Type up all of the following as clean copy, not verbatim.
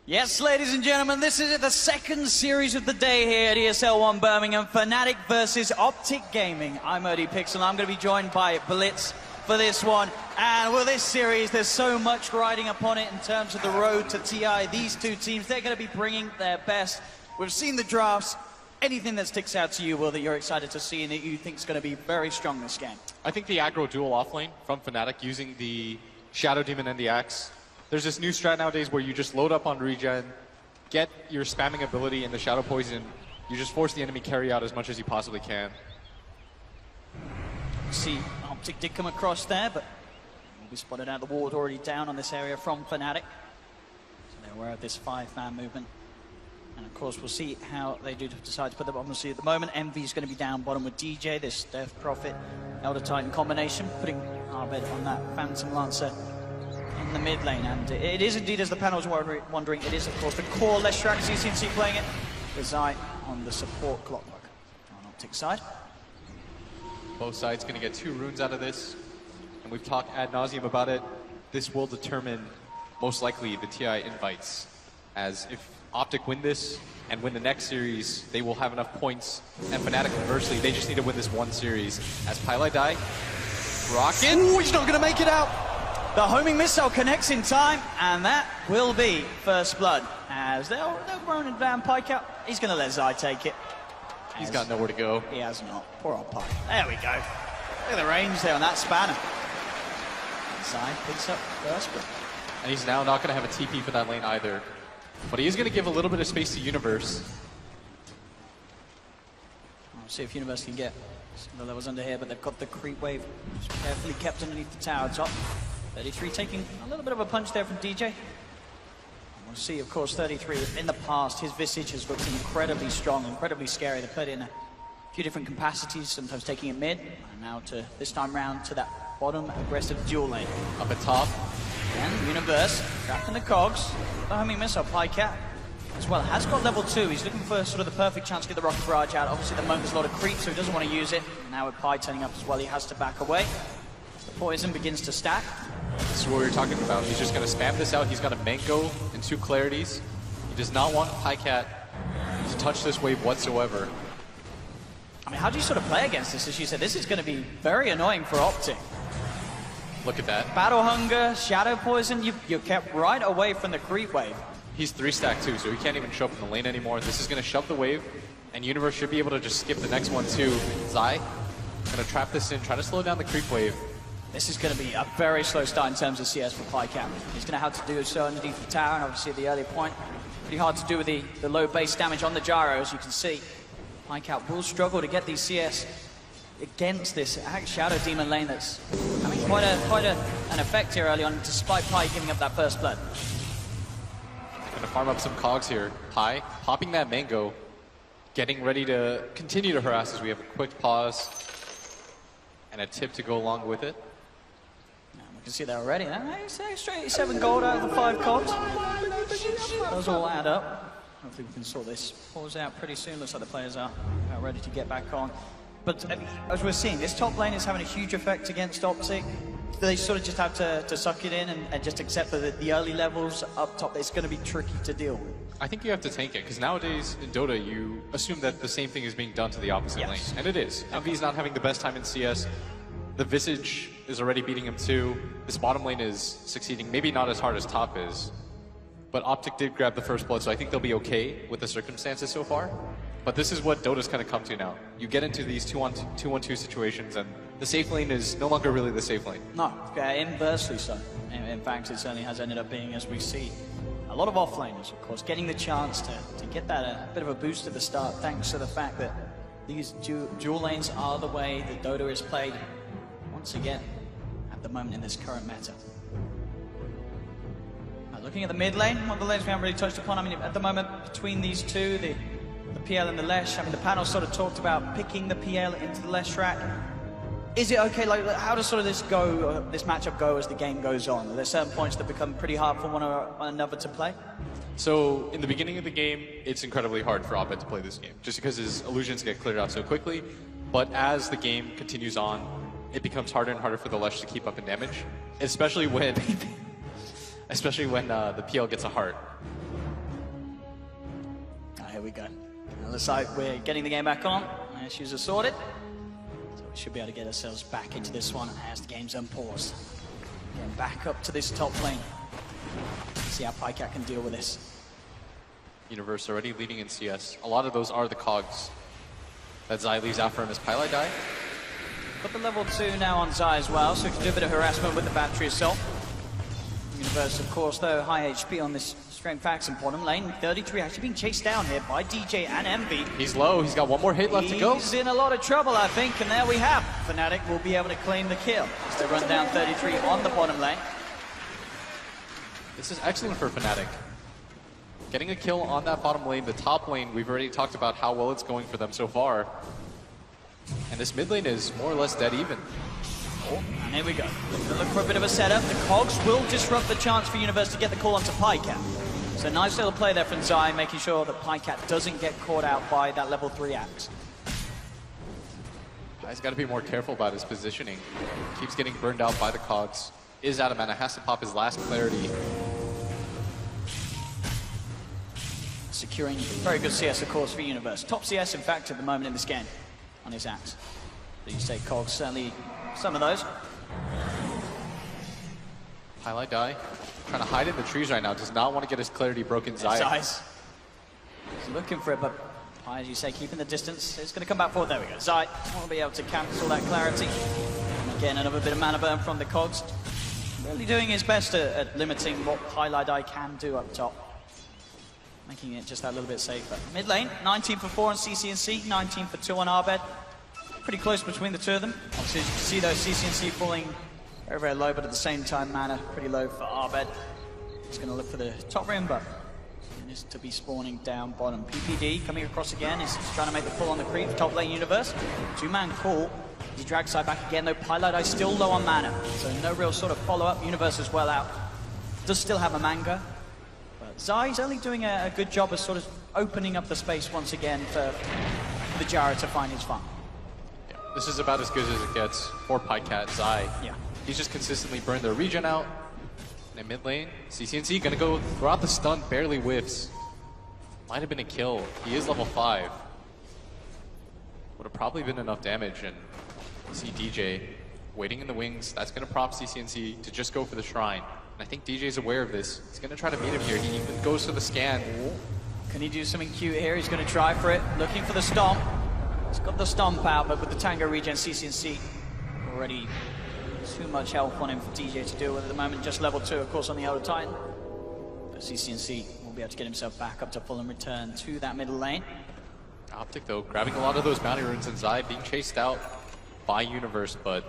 Yes, ladies and gentlemen, this is the second series of the day here at ESL One Birmingham, Fnatic versus OpTic Gaming. I'm OpTic, and I'm going to be joined by Blitz for this one. And with this series, there's so much riding upon it in terms of the road to TI. These two teams, they're going to be bringing their best. We've seen the drafts. Anything that sticks out to you, Will, that you're excited to see and that you think is going to be very strong this game? I think the aggro dual offlane from Fnatic using the Shadow Demon and the Axe. There's this new strat nowadays where you just load up on regen, get your spamming ability in the Shadow Poison, you just force the enemy carry out as much as you possibly can. See, OpTic did come across there, but we spotted out the ward already down on this area from Fnatic. So they're aware of this 5-man movement. And of course, we'll see how they do decide to put them on. We'll see at the moment, MV is going to be down bottom with DJ, this Death Prophet, Elder Titan combination, putting Arbed on that Phantom Lancer in the mid lane. And it is indeed, as the panel's wondering, it is of course the core Leshrac as you see playing it. With Zai on the support Clockwork on OpTic side. Both sides going to get 2 runes out of this. And we've talked ad nauseum about it. This will determine most likely the TI invites. As if OpTic win this and win the next series, they will have enough points. And Fnatic, conversely, they just need to win this one series. As Pylai die, Rocket. Ooh, he's not going to make it out. The homing missile connects in time, and that will be first blood. As they'll run it down Pike out. He's going to let Zai take it. He's got nowhere to go. He has not. Poor old Pike. There we go. Look at the range there on that spanner. Zai picks up first blood. And he's now not going to have a TP for that lane either. But he is going to give a little bit of space to Universe. We'll see if Universe can get some of the levels under here, but they've got the creep wave carefully kept underneath the tower top. 33 taking a little bit of a punch there from DJ. And we'll see, of course, 33 in the past, his visage has looked incredibly strong, incredibly scary. They played it in a few different capacities, sometimes taking it mid, and now to this time round to that bottom aggressive dual lane. Up at top. And Universe, trapped in the cogs. The homing missile, Pycat, as well, has got level 2. He's looking for sort of the perfect chance to get the rocket barrage out. Obviously, at the moment, there's a lot of creep, so he doesn't want to use it. And now with Pi turning up as well, he has to back away. As the poison begins to stack. This is what we were talking about. He's just going to spam this out. He's got a Mango and 2 Clarities. He does not want Pycat to touch this wave whatsoever. I mean, how do you sort of play against this? As you said, this is going to be very annoying for OpTic. Look at that. Battle Hunger, Shadow Poison, you're kept right away from the creep wave. He's 3-stack too, so he can't even show up in the lane anymore. This is going to shove the wave, and Universe should be able to just skip the next one too. Zai, going to trap this in, try to slow down the creep wave. This is going to be a very slow start in terms of CS for Pycat. He's going to have to do so underneath the tower, and obviously at the earlier point, pretty hard to do with the low base damage on the gyro, as you can see. Pycat will struggle to get these CS against this Shadow Demon lane that's having quite an effect here early on, despite Pi giving up that first blood. Gonna farm up some cogs here. Pi popping that Mango, getting ready to continue to harass as we have a quick pause and a tip to go along with it. You can see that already. Straight 7 gold out of the 5 cogs. Those all add up. Hopefully we can sort this pause out pretty soon. Looks like the players are ready to get back on. But as we're seeing, this top lane is having a huge effect against OpTic. They sort of just have to suck it in and just accept that the early levels up top, it's going to be tricky to deal with. I think you have to tank it, because nowadays in Dota, you assume that the same thing is being done to the opposite lane. And it is. MV's not having the best time in CS. The Visage is already beating him too. This bottom lane is succeeding, maybe not as hard as top is. But OpTic did grab the first blood, so I think they'll be okay with the circumstances so far. But this is what Dota's kind of come to now. You get into these 2-on-2 situations, and the safe lane is no longer really the safe lane. No, inversely so. In fact, it certainly has ended up being, as we see, a lot of offlaners, of course, getting the chance to get that bit of a boost at the start, thanks to the fact that these dual lanes are the way that Dota is played, once again, at the moment in this current meta. Now, looking at the mid lane, one of the lanes we haven't really touched upon, I mean, at the moment, between these two, the PL and the Lesh, I mean, the panel sort of talked about picking the PL into the Leshrac. Is it okay, like, how does sort of this matchup go as the game goes on? Are there certain points that become pretty hard for one another to play? So, in the beginning of the game, it's incredibly hard for Abed to play this game, just because his illusions get cleared out so quickly. But as the game continues on, it becomes harder and harder for the Lesh to keep up in damage, especially when the PL gets a heart. here we go. Looks like we're getting the game back on. Issues are sorted. So we should be able to get ourselves back into this one as the game's unpaused. Getting back up to this top lane. See how Pycat can deal with this. Universe already leading in CS. A lot of those are the cogs that Zai leaves out for him as Pylai die. Got the level 2 now on Zai as well, so we can do a bit of harassment with the battery assault. Universe, of course, though, high HP on this strength faction bottom lane. 33 actually being chased down here by DJ and Envy. He's low, he's got one more hit left to go. He's in a lot of trouble, I think, and there we have. Fnatic will be able to claim the kill as they run down 33 on the bottom lane. This is excellent for Fnatic. Getting a kill on that bottom lane, the top lane, we've already talked about how well it's going for them so far. And this mid lane is more or less dead even. Oh, and here we go. Look for a bit of a setup. The cogs will disrupt the chance for Universe to get the call onto Pycat. So nice little play there from Zai, making sure that Pycat doesn't get caught out by that level 3 axe. He's got to be more careful about his positioning. Keeps getting burned out by the cogs. Is out of mana, has to pop his last clarity. Securing very good CS, of course, for Universe. Top CS, in fact, at the moment in this game on his axe. But you say cogs, certainly some of those. Highlight die. Trying to hide in the trees right now. Does not want to get his clarity broken. Zai's looking for it, but as you say, keeping the distance. It's going to come back forward. There we go. Zai will be able to cancel that clarity. And again, another bit of mana burn from the cogs. Really doing his best at limiting what Highlight Eye can do up top. Making it just that little bit safer. Mid lane, 19 for 4 on CCNC, 19 for 2 on Arbed. Pretty close between the two of them. Obviously, as you can see, though, CCNC falling very, very low, but at the same time, mana pretty low for Arbed. He's going to look for the top rim, but it is to be spawning down bottom. PPD coming across again. He's trying to make the pull on the creep. Top lane Universe. 2-man call. He drags side back again, though. Pylite Eye still low on mana, so no real sort of follow-up. Universe is well out. Does still have a manga. But Zai's only doing a good job of sort of opening up the space once again for the Jara to find his farm. Yeah, this is about as good as it gets for Pycat. Zai. Yeah. He's just consistently burned their regen out. In mid lane, CCNC gonna go throw out the stun, barely whiffs. Might have been a kill. He is level 5. Would have probably been enough damage, and you see DJ waiting in the wings. That's gonna prompt CCNC to just go for the shrine. And I think DJ's aware of this. He's gonna try to meet him here. He even goes for the scan. Can he do something cute here? He's gonna try for it, looking for the stomp. He's got the stomp out, but with the Tango regen, CCNC already too much health on him for DJ to deal with at the moment. Just level 2, of course, on the Elder Titan. But CCNC will be able to get himself back up to full and return to that middle lane. OpTic, though, grabbing a lot of those bounty runes, and Zai being chased out by Universe, but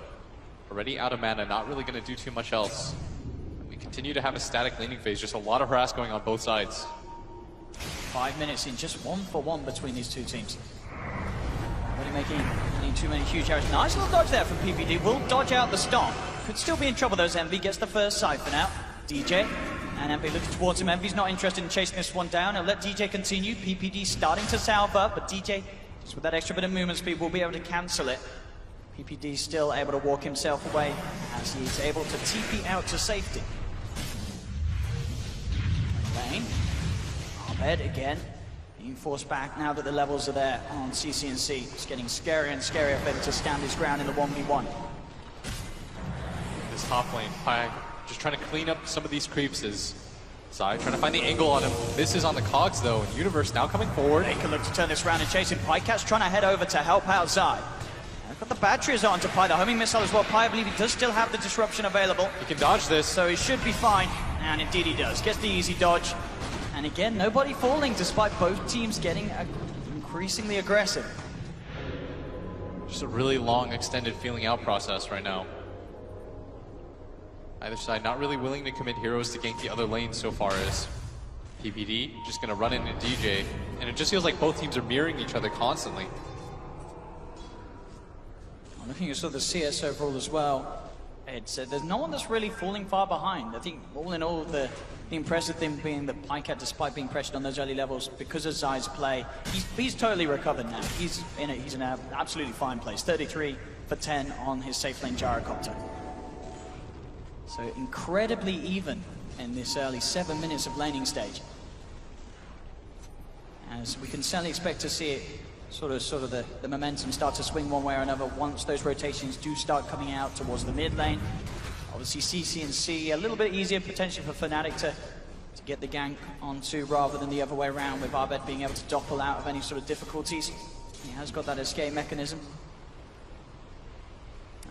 already out of mana, not really going to do too much else. We continue to have a static laning phase, just a lot of harass going on both sides. 5 minutes in, just 1-for-1 between these two teams. Really making too many huge errors. Nice little dodge there from PPD. Will dodge out the stomp. Could still be in trouble though. Envy gets the first siphon out. DJ and Envy looking towards him. Envy's not interested in chasing this one down. He'll let DJ continue. PPD starting to salve up, but DJ, just with that extra bit of movement speed, will be able to cancel it. PPD still able to walk himself away as he's able to TP out to safety. Lane. Arbed again. Being forced back now that the levels are there on CCNC. It's getting scarier and scarier for him to stand his ground in the 1v1. This top lane, Pyke just trying to clean up some of these creeps as Zai trying to find the angle on him. This is on the cogs though, and Universe now coming forward. They can look to turn this round and chase him. Pycat's trying to head over to help out Zai. They've got the batteries on to Pi, the homing missile as well. Pi, I believe he does still have the disruption available. He can dodge this. So he should be fine, and indeed he does. Gets the easy dodge. And again, nobody falling despite both teams getting increasingly aggressive. Just a really long, extended feeling out process right now. Either side not really willing to commit heroes to gank the other lane so far as PPD just going to run into DJ. And it just feels like both teams are mirroring each other constantly. I'm looking at sort of the CS overall as well. There's no one that's really falling far behind. I think all in all, the impressive thing being that Pycat, despite being pressured on those early levels, because of Zai's play, he's totally recovered now. He's in an absolutely fine place. 33 for 10 on his safe lane gyrocopter. So incredibly even in this early 7 minutes of laning stage. as we can certainly expect to see it sort of the momentum start to swing one way or another once those rotations do start coming out towards the mid lane. Obviously CCNC a little bit easier potentially for Fnatic to get the gank onto rather than the other way around, with Abed being able to doppel out of any sort of difficulties. He has got that escape mechanism.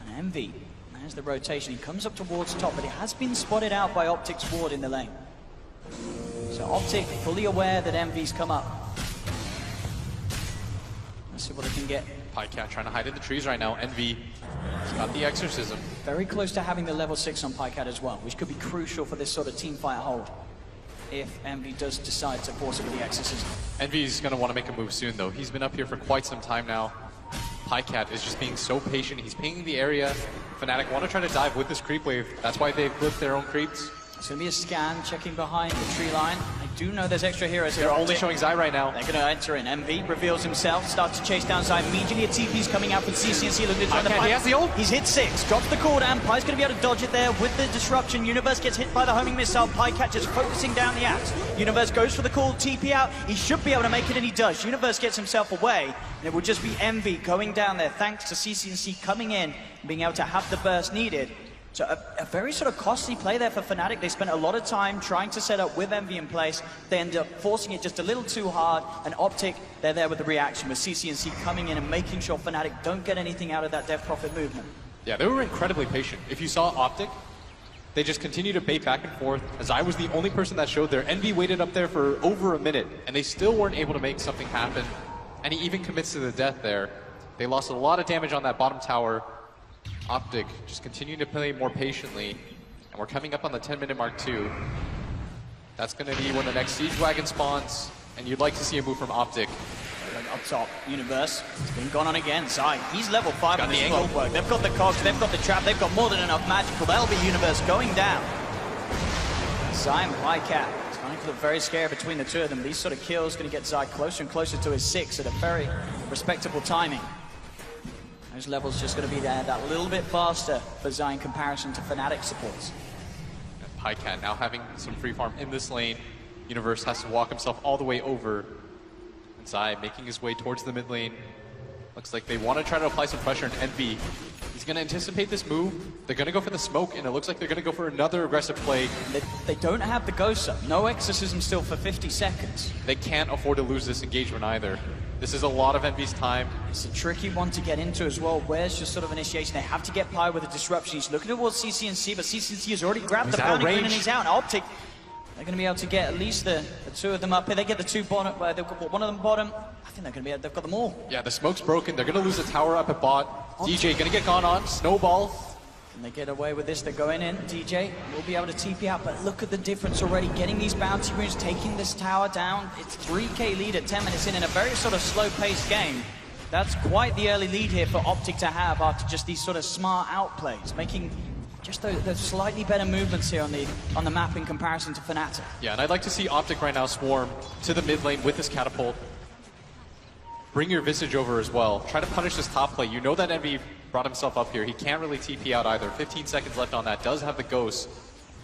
And Envy, there's the rotation. He comes up towards top, but he has been spotted out by OpTic's ward in the lane. So OpTic fully aware that Envy's come up. Let's see what they can get. Pycat trying to hide in the trees right now. Envy has got the exorcism. Very close to having the level 6 on Pycat as well, which could be crucial for this sort of team fight hold if Envy does decide to force it with the exorcism. Envy's going to want to make a move soon, though. He's been up here for quite some time now. Pycat is just being so patient. He's pinging the area. Fnatic want to try to dive with this creep wave. That's why they've clipped their own creeps. It's going to be a scan, checking behind the tree line. I do know there's extra heroes here. They're only showing Zai right now. They're going to enter in. Envy reveals himself, starts to chase down Zai. Immediately a TP's coming out from CCNC, looking to try the fight. He has the ult. He's hit 6, drops the cooldown. Py's going to be able to dodge it there with the disruption. Universe gets hit by the homing missile. Pycat just focusing down the axe. Universe goes for the call, TP out. He should be able to make it, and he does. Universe gets himself away, and it will just be Envy going down there, thanks to CCNC coming in and being able to have the burst needed. So a very sort of costly play there for Fnatic. They spent a lot of time trying to set up with Envy in place. They end up forcing it just a little too hard, and OpTic, they're there with the reaction, with CCNC coming in and making sure Fnatic don't get anything out of that Death Prophet movement. Yeah, they were incredibly patient. If you saw OpTic, they just continued to bait back and forth. As I was the only person that showed there, Envy waited up there for over a minute, and they still weren't able to make something happen. And he even commits to the death there. They lost a lot of damage on that bottom tower. OpTic just continuing to play more patiently, and we're coming up on the 10-minute mark too. That's going to be when the next Siege Wagon spawns, and you'd like to see a move from OpTic. Up top, Universe, it's been gone on again. Zai, he's level 5 on the his angle. clockwork. They've got the cogs, they've got the trap, they've got more than enough magical. That'll be Universe going down. Zai and Pycat, it's going to look very scary between the two of them. These sort of kills going to get Zai closer and closer to his 6 at a very respectable timing. Those levels just going to be there that little bit faster for Zai in comparison to Fnatic supports. And Pycat now having some free farm in this lane. Universe has to walk himself all the way over. And Zai making his way towards the mid lane. Looks like they want to try to apply some pressure on Envy. He's going to anticipate this move. They're going to go for the smoke, and it looks like they're going to go for another aggressive play. They don't have the ghost up. No exorcism still for 50 seconds. They can't afford to lose this engagement either. This is a lot of Envy's time. It's a tricky one to get into as well. Where's just sort of initiation? They have to get Pi with a disruption. He's looking towards CCNC, but CCNC has already grabbed the bounty queen and he's out. OpTic, they're going to be able to get at least the two of them up here. They get the two bottom, they've got one of them bottom. I think they're going to be, they've got them all. Yeah, the smoke's broken. They're going to lose the tower up at bot. DJ going to get gone on. Snowball. And they get away with this. They're going in. DJ will be able to TP out, but look at the difference already. Getting these bounty runes, taking this tower down. It's 3k lead at 10 minutes in a very sort of slow-paced game. That's quite the early lead here for OpTic to have after just these sort of smart outplays, making just those slightly better movements here on the map in comparison to Fnatic. Yeah, and I'd like to see OpTic right now swarm to the mid lane with his catapult. Bring your Visage over as well. Try to punish this top play. You know that Envy brought himself up here. He can't really TP out either. 15 seconds left on that. Does have the ghost.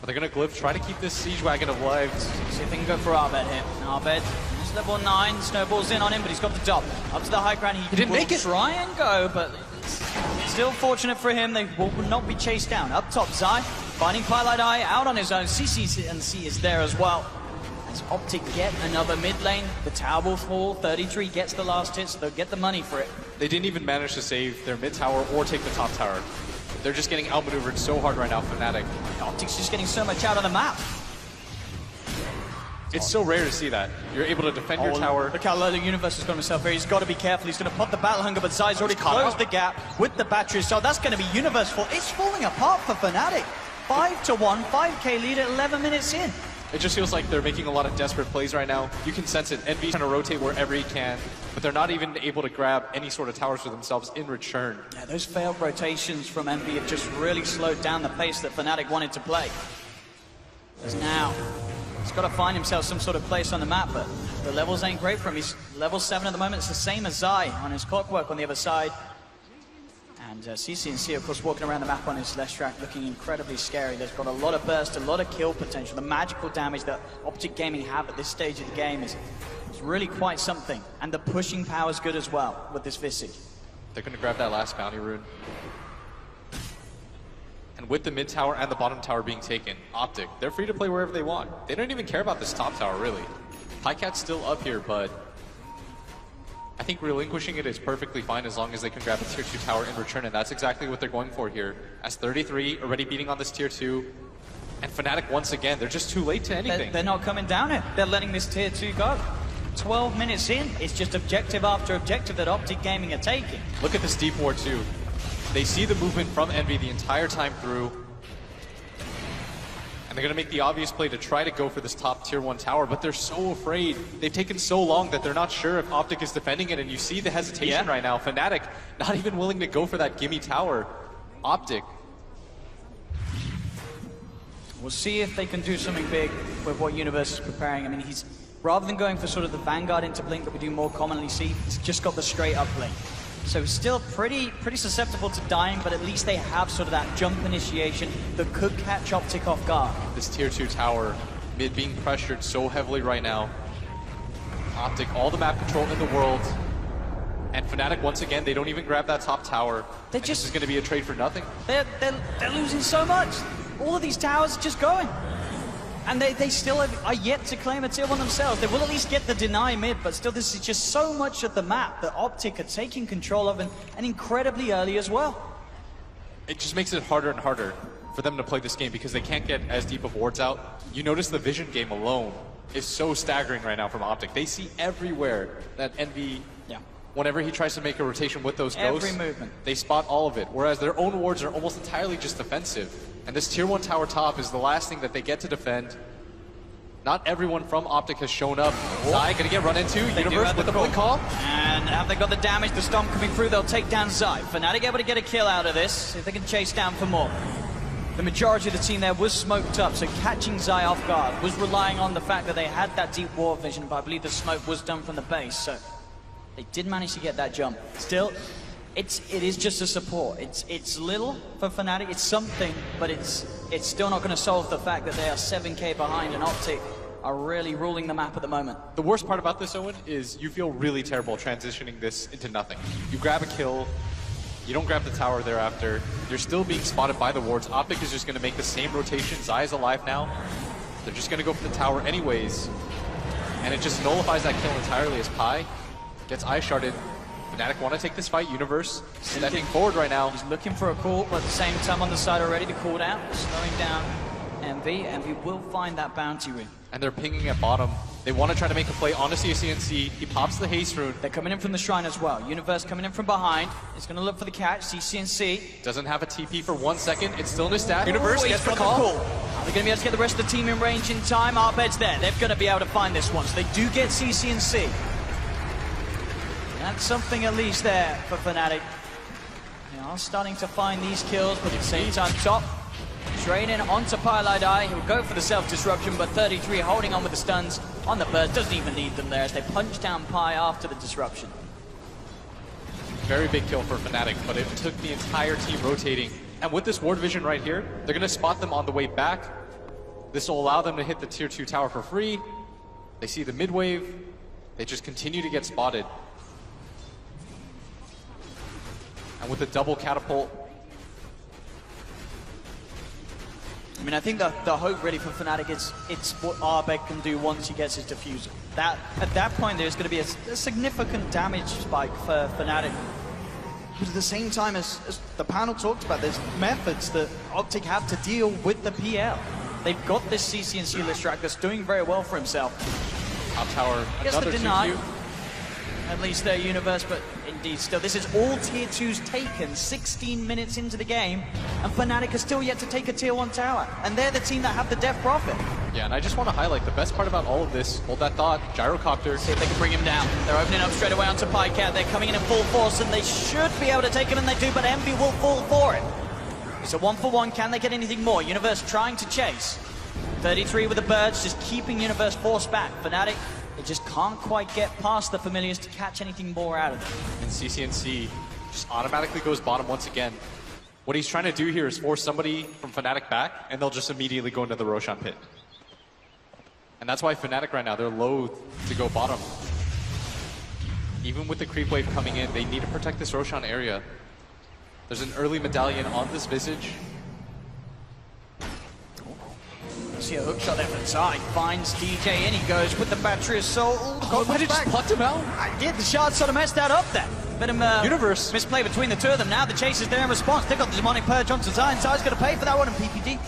But they're going to glyph, try to keep this Siege Wagon alive. See if they can go for Abed here. Abed, he's level 9. Snowball's in on him, but he's got the dop. Up to the high ground. He didn't make it. Try and go, but it's still fortunate for him. They will not be chased down. Up top, Zai, finding Pilot Eye out on his own. CCNC is there as well. As OpTic get another mid lane, the tower will fall. 33 gets the last hit, so they'll get the money for it. They didn't even manage to save their mid tower or take the top tower. They're just getting outmaneuvered so hard right now, Fnatic. OpTic's just getting so much out on the map. It's so rare to see that. You're able to defend your tower. Look how low the Universe has got himself here. He's got to be careful. He's going to put the Battle Hunger, but Zai's already closed the gap with the batteries. So that's going to be Universe fall. It's falling apart for Fnatic. 5-1, 5k lead at 11 minutes in. It just feels like they're making a lot of desperate plays right now. You can sense it. Envy's trying to rotate wherever he can, but they're not even able to grab any sort of towers for themselves in return. Yeah, those failed rotations from Envy have just really slowed down the pace that Fnatic wanted to play. Because now, he's got to find himself some sort of place on the map, but the levels ain't great for him. He's level 7 at the moment. It's the same as Zai on his clockwork on the other side. And CCNC, of course, walking around the map on his Leshrac, looking incredibly scary. There's got a lot of burst, a lot of kill potential. The magical damage that OpTic Gaming have at this stage of the game is It's really quite something. And the pushing power is good as well with this Visage. They're going to grab that last bounty rune. And with the mid tower and the bottom tower being taken, OpTic, they're free to play wherever they want. They don't even care about this top tower, really. Pycat's still up here, but I think relinquishing it is perfectly fine as long as they can grab a tier 2 tower in return, and that's exactly what they're going for here. As 33 already beating on this tier 2, and Fnatic once again, they're just too late to anything. They're not coming down it. They're letting this tier 2 go. 12 minutes in, it's just objective after objective that OpTic Gaming are taking. Look at this deep ward too. They see the movement from Envy the entire time through. And they're going to make the obvious play to try to go for this top tier 1 tower, but they're so afraid. They've taken so long that they're not sure if OpTic is defending it, and you see the hesitation right now. Fnatic not even willing to go for that gimme tower. OpTic. We'll see if they can do something big with what Universe is preparing. I mean, he's, rather than going for sort of the Vanguard into Blink that we do more commonly see, he's just got the straight up Blink. So he's still pretty susceptible to dying, but at least they have sort of that jump initiation that could catch OpTic off guard. This tier 2 tower, mid being pressured so heavily right now. OpTic, all the map control in the world. And Fnatic, once again, they don't even grab that top tower. They just, this is going to be a trade for nothing. They're losing so much. All of these towers are just going. And they still are yet to claim a tier 1 themselves. They will at least get the deny mid, but still this is just so much of the map that OpTic are taking control of, and incredibly early as well. It just makes it harder and harder for them to play this game because they can't get as deep of wards out. You notice the vision game alone is so staggering right now from OpTic. They see everywhere that Envy, whenever he tries to make a rotation with those ghosts, every movement, they spot all of it, whereas their own wards are almost entirely just defensive. And this tier 1 tower top is the last thing that they get to defend. Not everyone from OpTic has shown up. Zai gonna get run into. Universe with the blink call. And have they got the damage? The storm coming through, they'll take down Zai. Fnatic able to get a kill out of this, see if they can chase down for more. The majority of the team there was smoked up, so catching Zai off guard was relying on the fact that they had that deep ward vision, but I believe the smoke was done from the base, so they did manage to get that jump. Still, it is just a support. It's little for Fnatic, it's something, but it's still not going to solve the fact that they are 7k behind, and OpTic are really ruling the map at the moment. The worst part about this, Owen, is you feel really terrible transitioning this into nothing. You grab a kill, you don't grab the tower thereafter, you're still being spotted by the wards. OpTic is just going to make the same rotation. Zai is alive now. They're just going to go for the tower anyways, and it just nullifies that kill entirely as Pi gets eye-sharded. Fnatic want to take this fight. Universe stepping forward right now. He's looking for a call, but at the same time on the side already, the cooldown, slowing down Envy. Envy will find that bounty win. And they're pinging at bottom. They want to try to make a play on the CCNC. He pops the haste rune. They're coming in from the shrine as well. Universe coming in from behind. He's going to look for the catch. CCNC. Doesn't have a TP for 1 second. It's still in his stack. Universe gets the call. Are they going to be able to get the rest of the team in range in time? Arbed's there. They're going to be able to find this one. So they do get CCNC. That's something at least there for Fnatic. They are starting to find these kills, but at the same time, top. Straight in onto Pylai. He'll go for the self-disruption, but 33 holding on with the stuns on the burst. Doesn't even need them there as they punch down Pi after the disruption. Very big kill for Fnatic, but it took the entire team rotating. And with this ward vision right here, they're going to spot them on the way back. This will allow them to hit the tier 2 tower for free. They see the mid wave. They just continue to get spotted. And with the double catapult, I mean, I think the hope really for Fnatic is it's what Arbed can do once he gets his diffuser. At that point, there's going to be a significant damage spike for Fnatic. But at the same time, as the panel talked about, there's methods that OpTic have to deal with the PL. They've got this CCNC Listrak that's doing very well for himself. Top tower, another the deny. 2Q. At least their Universe, but indeed still, this is all tier 2s taken 16 minutes into the game, and Fnatic are still yet to take a tier 1 tower, and they're the team that have the Death Prophet. Yeah, and I just want to highlight the best part about all of this, hold that thought, Gyrocopter. See if they can bring him down. They're opening up straight away onto Pycat. They're coming in full force, and they should be able to take him, and they do, but Envy will fall for it. It's a 1-for-1. Can they get anything more? Universe trying to chase. 33 with the birds, just keeping Universe forced back. Fnatic, they just can't quite get past the familiars to catch anything more out of them. And CCNC just automatically goes bottom once again. What he's trying to do here is force somebody from Fnatic back, and they'll just immediately go into the Roshan pit. And that's why Fnatic right now, they're loath to go bottom. even with the creep wave coming in, they need to protect this Roshan area. There's an early medallion on this Visage. See a hook shot there from side, finds DJ in, he goes with the battery assault. Oh, but it just plucked him out. I did, the shard sort of messed that up there. But Universe. Misplay between the two of them. Now the chase is there in response. They've got the demonic purge onto Zion. Zion's going to pay for that one, and PPD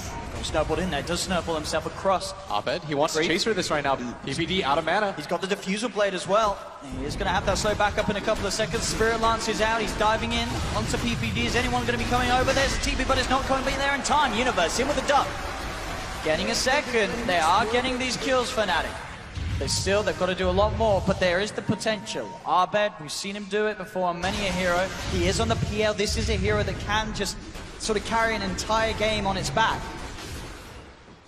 snowballed in there, does snowball himself across. OpTic, he wants to chase her this right now. PPD out of mana. He's got the diffusal blade as well. He is going to have that slow back up in a couple of seconds. Spirit Lance is out, he's diving in onto PPD. Is anyone going to be coming over? There's a TP, but it's not going to be there in time. Universe in with the duck. Getting a second. They are getting these kills, Fnatic. They've got to do a lot more, but there is the potential. Abed, we've seen him do it before on many a hero. He is on the PL. This is a hero that can just sort of carry an entire game on its back.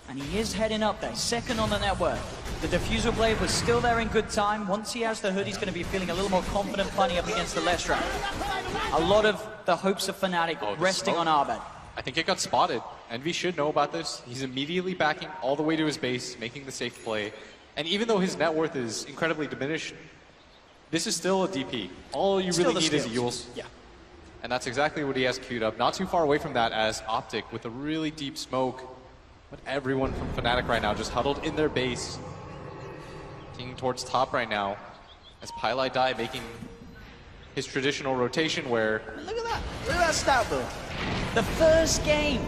And he is heading up there, second on the network. The diffusal blade was still there in good time. Once he has the hood, he's going to be feeling a little more confident punting up against the Lestran. A lot of the hopes of Fnatic resting on Abed. I think it got spotted. Envy should know about this. He's immediately backing all the way to his base, making the safe play. And even though his net worth is incredibly diminished, this is still a DP. All you really need is Yules. Yeah. And that's exactly what he has queued up. Not too far away from that as OpTic with a really deep smoke. But everyone from Fnatic right now just huddled in their base. Teaming towards top right now as Pylai Dai making his traditional rotation where... Look at that. Look at that stat though. The first game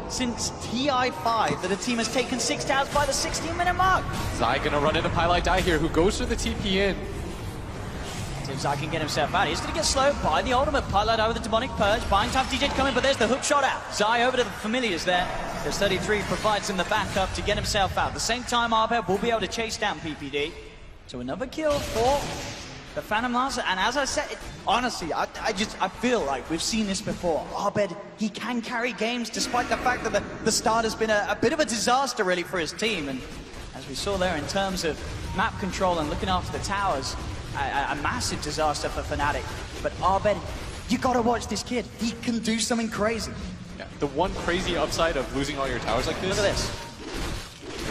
since TI5 that a team has taken 6 downs by the 16-minute mark. Zai gonna run into Pylai Dai here, who goes for the TP in. See if Zai can get himself out. He's gonna get slowed by the ultimate. Pylai Dai with the demonic purge. Buying time DJ coming, but there's the hook shot out. Zai over to the familiars there. There's 33 provides him the backup to get himself out. At the same time, Arbed will be able to chase down PPD. So another kill for the Phantom Lancer, and as I said, honestly, I feel like we've seen this before. Abed, he can carry games despite the fact that the start has been a bit of a disaster really for his team. And as we saw there in terms of map control and looking after the towers, a massive disaster for Fnatic. But Abed, you gotta watch this kid. He can do something crazy. Yeah, the one crazy upside of losing all your towers like this. Look at this.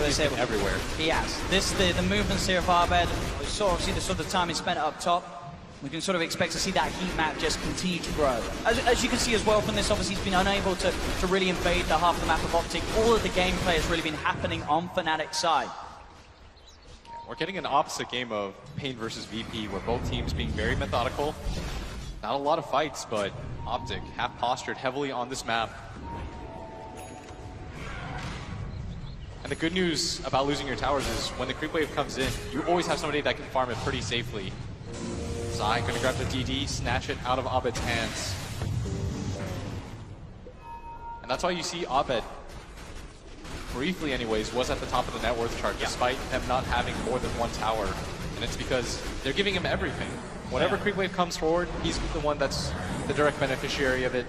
He's been everywhere. He has. The movements here of Abed, we saw obviously the sort of time he spent up top. We can sort of expect to see that heat map just continue to grow. As you can see as well from this, obviously he's been unable to really invade the half of the map of OpTic. All of the gameplay has really been happening on Fnatic's side. Yeah, we're getting an opposite game of Pain versus VP, where both teams being very methodical. Not a lot of fights, but OpTic have postured heavily on this map. And the good news about losing your towers is when the creep wave comes in, you always have somebody that can farm it pretty safely. Zai gonna grab the DD, snatch it out of Abed's hands. And that's why you see Abed, briefly anyways, was at the top of the net worth chart, despite them not having more than one tower. And it's because they're giving him everything. Whenever creep wave comes forward, he's the one that's the direct beneficiary of it.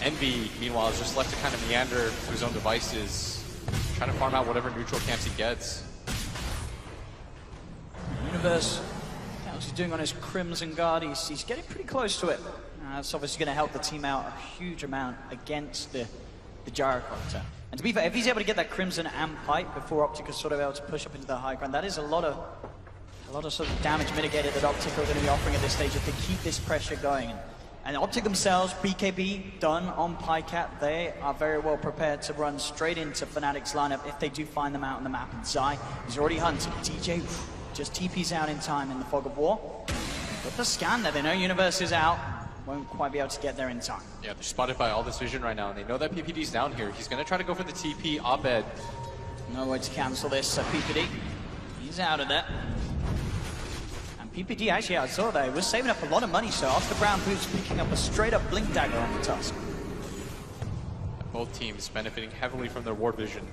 Envy, meanwhile, is just left to kind of meander to his own devices, trying to farm out whatever neutral camps he gets. Universe, what he's doing on his Crimson Guard, he's getting pretty close to it. That's obviously going to help the team out a huge amount against the Gyrocopter. And to be fair, if he's able to get that Crimson and Pipe before OpTic is sort of able to push up into the high ground, that is a lot of sort of damage mitigated that OpTic are going to be offering at this stage to keep this pressure going. And OpTic themselves, BKB done on PyCat, they are very well prepared to run straight into Fnatic's lineup if they do find them out on the map. And Zai is already hunting. DJ just TP's out in time in the fog of war. Got the scan there, they know Universe is out. Won't quite be able to get there in time. Yeah, they're spotted by all this vision right now, and they know that PPD's down here. He's going to try to go for the TP. Abed. No way to cancel this, so PPD, he's out of there. PPD actually, I saw that, was saving up a lot of money, so off the ground boots picking up a straight up Blink Dagger on the Tusk. Both teams benefiting heavily from their ward vision.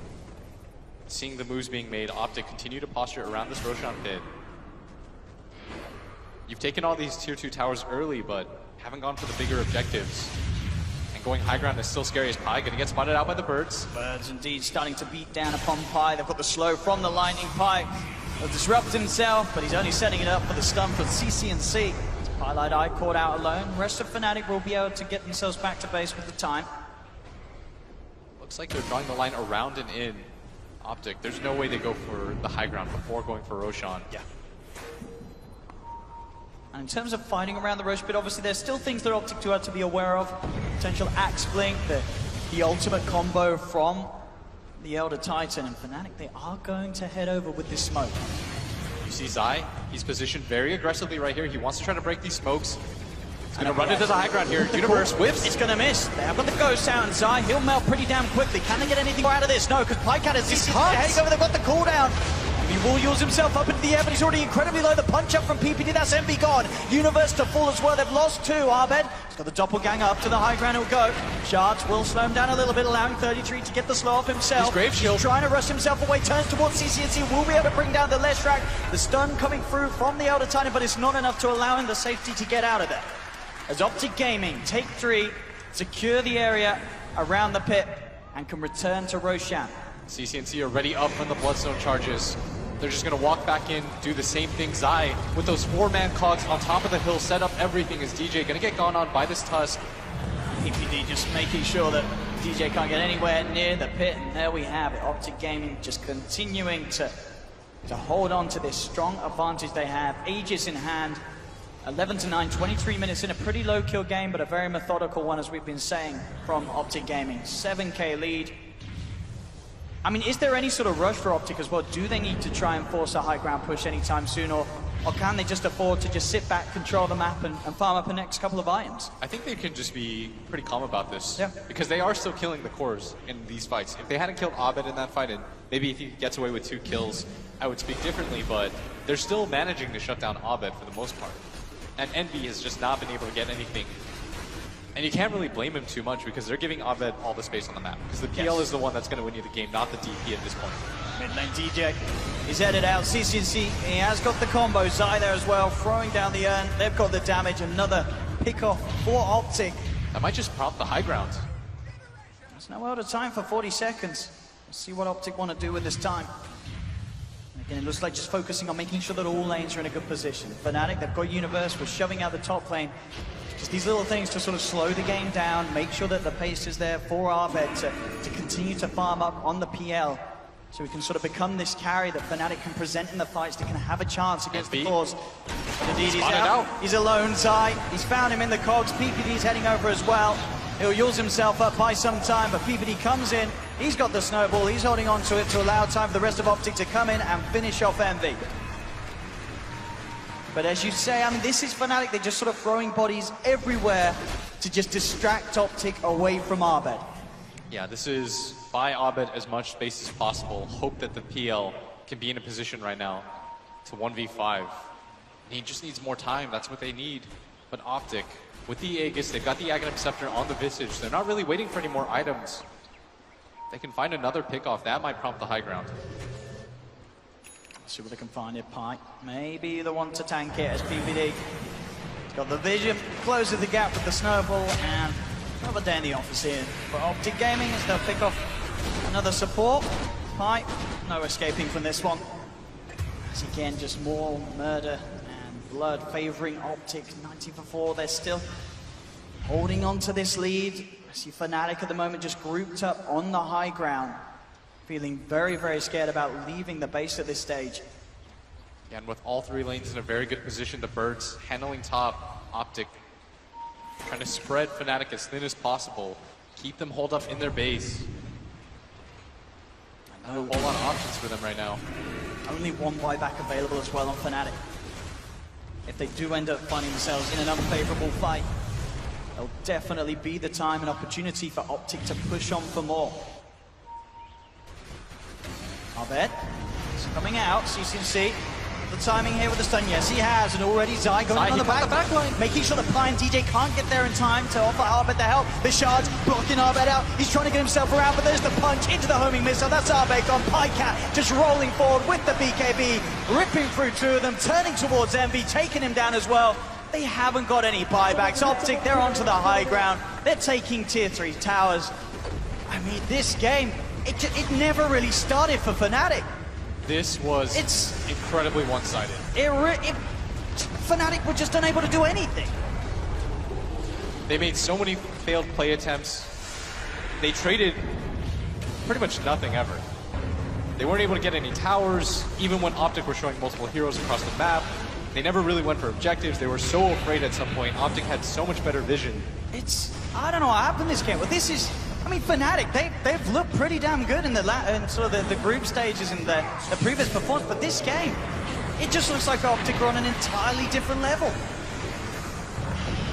Seeing the moves being made, OpTic continue to posture around this Roshan pit. You've taken all these tier 2 towers early, but haven't gone for the bigger objectives. And going high ground is still scary as Pi, gonna get spotted out by the birds. Birds indeed starting to beat down upon Pi. They've got the slow from the Lightning. Pi will disrupt himself, but he's only setting it up for the stun for CC&C. Pylai Dai caught out alone. The rest of Fnatic will be able to get themselves back to base with the time. Looks like they're drawing the line around and in OpTic. There's no way they go for the high ground before going for Roshan. Yeah. And in terms of fighting around the Roche pit, obviously there's still things that OpTic do have to be aware of. Potential Axe Blink, the ultimate combo from the Elder Titan, and Fnatic, they are going to head over with this smoke. You see Zai, he's positioned very aggressively right here. He wants to try to break these smokes. He's going to run into the high ground here. Universe whips. It's going to miss. They have got the ghost out, and Zai, he'll melt pretty damn quickly. Can they get anything more out of this? No, because Pycat has this heading over. They've got the cooldown. He will use himself up into the air, but he's already incredibly low. The punch up from PPD, that's MB gone. Universe to full as well. They've lost two. Abed, he's got the doppelganger up to the high ground. He'll go. Shards will slow him down a little bit, allowing 33 to get the slow off himself. He's trying to rush himself away, turns towards CCNC, will be able to bring down the Leshrac. The stun coming through from the Elder Titan, but it's not enough to allow him the safety to get out of there. As OpTic Gaming take 3, secure the area around the pit, and can return to Roshan. CCNC are ready up from the Bloodstone charges. They're just going to walk back in, do the same thing. Zai, with those 4-man cogs on top of the hill, set up everything as DJ going to get gone on by this Tusk. PPD just making sure that DJ can't get anywhere near the pit, and there we have it. OpTic Gaming just continuing to hold on to this strong advantage they have. Aegis in hand, 11-9, 23 minutes in, a pretty low kill game, but a very methodical one, as we've been saying, from OpTic Gaming. 7k lead. I mean, is there any sort of rush for OpTic as well? Do they need to try and force a high ground push anytime soon, or can they just afford to just sit back, control the map, and farm up the next couple of items? I think they can just be pretty calm about this. Yeah. Because they are still killing the cores in these fights. If they hadn't killed Abed in that fight, and maybe if he gets away with 2 kills, I would speak differently, but they're still managing to shut down Abed for the most part. And Envy has just not been able to get anything. And you can't really blame him too much because they're giving Abed all the space on the map. Because the PL is the one that's going to win you the game, not the DP at this point. Mid lane DJ is headed out. CCNC, he has got the combo. Zai there as well, throwing down the urn. They've got the damage. Another pick off for OpTic. That might just prompt the high ground. There's no out of time for 40 seconds. Let's see what OpTic want to do with this time. Again, it looks like just focusing on making sure that all lanes are in a good position. Fnatic, they've got Universe, we're shoving out the top lane. Just these little things to sort of slow the game down, make sure that the pace is there for Abed to continue to farm up on the PL. So we can sort of become this carry that Fnatic can present in the fights, that can have a chance against the cause. Indeed, he's out. He's alone, Zai. He's found him in the cogs. PPD's heading over as well. He'll use himself up by some time, but PPD comes in. He's got the snowball. He's holding on to it to allow time for the rest of OpTic to come in and finish off Envy. But as you say, I mean, this is Fnatic. They're just sort of throwing bodies everywhere to just distract OpTic away from Abed. Yeah, this is buy Abed as much space as possible. Hope that the PL can be in a position right now to 1v5. And he just needs more time. That's what they need. But OpTic, with the Aegis, they've got the Aghanim Scepter on the Visage. They're not really waiting for any more items. They can find another pick-off. That might prompt the high ground. See what they can find here. Pike maybe the one to tank it as PPD. He's got the vision, closes the gap with the snowball, and another day in the office here for OpTic Gaming as they'll pick off another support. Pike, no escaping from this one. As again, just more murder and blood favoring OpTic. 90 for 4, they're still holding on to this lead. I see Fnatic at the moment just grouped up on the high ground, feeling very, very scared about leaving the base at this stage. Yeah, and with all 3 lanes in a very good position, the Birds handling top, OpTic trying to spread Fnatic as thin as possible, keep them holed up in their base. A whole lot of options for them right now. Only one buyback available as well on Fnatic. If they do end up finding themselves in an unfavorable fight, there'll definitely be the time and opportunity for OpTic to push on for more. Abed is coming out. CCNC, the timing here with the stun. Yes, he has, and already Zai going on the back line, making sure that Pie and DJ can't get there in time to offer Abed the help. The Shards blocking Abed out. He's trying to get himself around, but there's the punch into the homing missile. That's Abed gone. Pycat just rolling forward with the BKB, ripping through 2 of them, turning towards Envy, taking him down as well. They haven't got any buybacks. OpTic, they're onto the high ground. They're taking tier 3 towers. I mean, this game, it never really started for Fnatic. This was incredibly one-sided. Fnatic were just unable to do anything. They made so many failed play attempts. They traded pretty much nothing ever. They weren't able to get any towers, even when OpTic were showing multiple heroes across the map. They never really went for objectives. They were so afraid at some point. OpTic had so much better vision. I don't know what happened this game, but this is, I mean, Fnatic, they've looked pretty damn good in in sort of the group stages and the previous performance, but this game, it just looks like OpTic are on an entirely different level.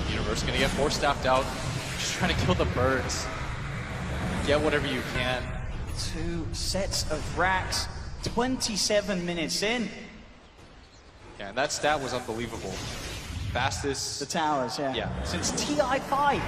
Universe gonna get force staffed out, just trying to kill the birds. Get whatever you can. 2 sets of racks, 27 minutes in. Yeah, and that stat was unbelievable. Fastest. The towers, yeah. Yeah. Since TI5.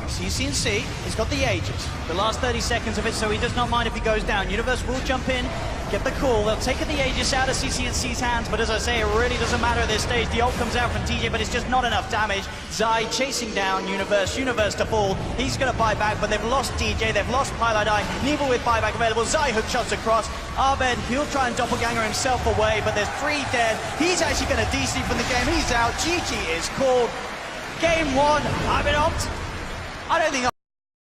CCNC, he's got the Aegis. The last 30 seconds of it, so he does not mind if he goes down. Universe will jump in, get the call. They'll take the Aegis out of CCNC's hands, but as I say, it really doesn't matter at this stage. The ult comes out from TJ, but it's just not enough damage. Zai chasing down Universe to fall. He's going to buy back, but they've lost DJ, they've lost Pilot Eye. Neither with buyback available. Zai hook shots across. Abed, he'll try and doppelganger himself away, but there's 3 dead. He's actually going to DC from the game. He's out. GG is called. Game 1. I don't think